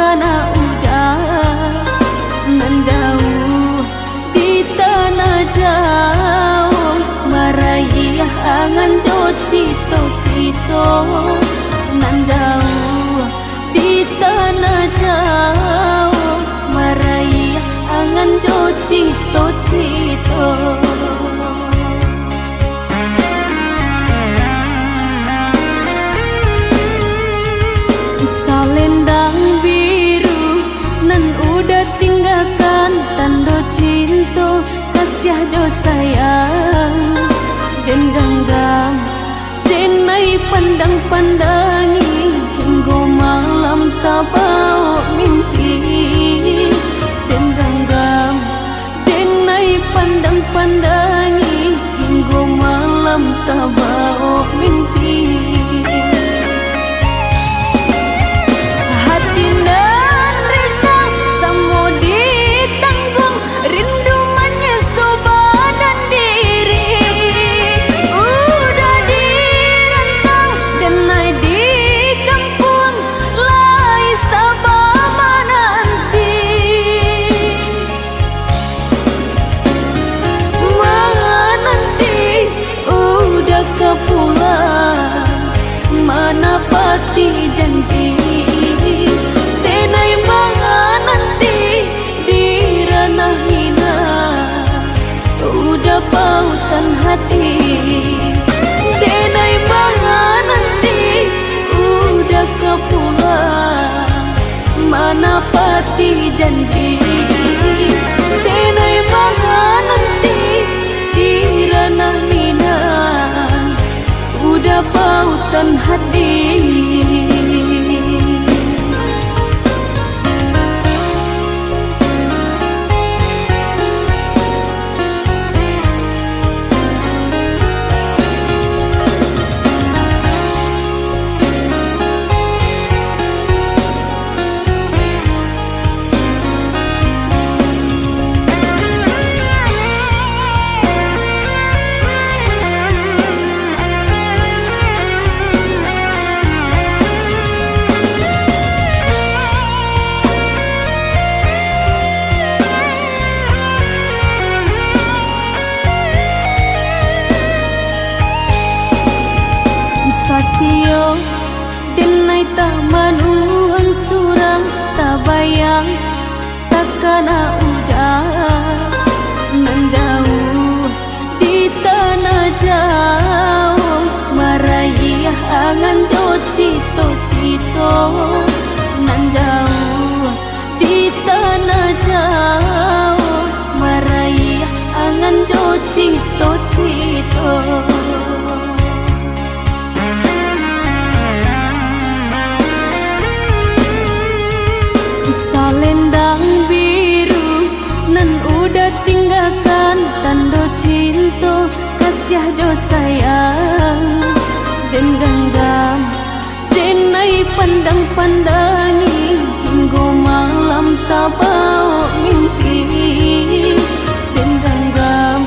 tanah udah nan jauh di tanah jauh maraih angan jo cito-cito nan jauh di tanah jauh maraih angan jo cito-cito. Salendang biru nan udah tinggalkan tanda cinta kasih jo sayang dan genggam dan naik pandang-pandangi hingga malam tak bau mimpi dan genggam dan naik pandang-pandangi hingga malam tak bau mimpi. Pati janji tenai mga nanti di ranah hina udah pautan hati tenai mga nanti udah kepulang mana pati janji tenai mga nanti di ranah hina udah pautan hati. Satyo denai tak manuang surang tak bayang takana udah nan jauh di tanah jauh maraih angan jo cito-cito nan jauh di tanah jauh maraih angan jo cito-cito. Salendang biru nan udah tinggalkan tanda cinta kasih jo sayang dan genggam dan naik pandang-pandangi hingga malam tak bau mimpi dan genggam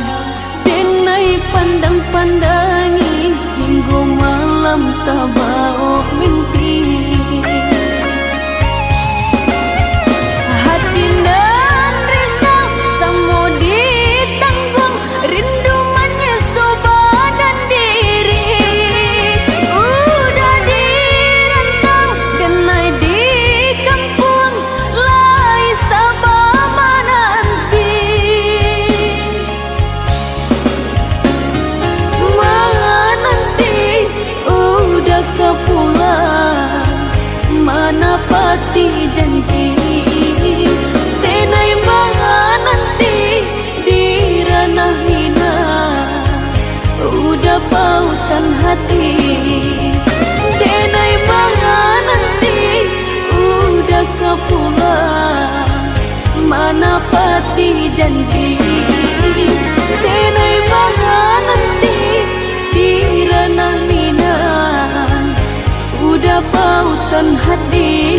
dan naik pandang-pandangi hingga malam tak bau mimpi. Pati janji tenai mga nanti di ranah hina udah pautan hati tenai mga nanti udah kepulang mana pati janji tenai mga nanti di ranah hina udah pautan hati.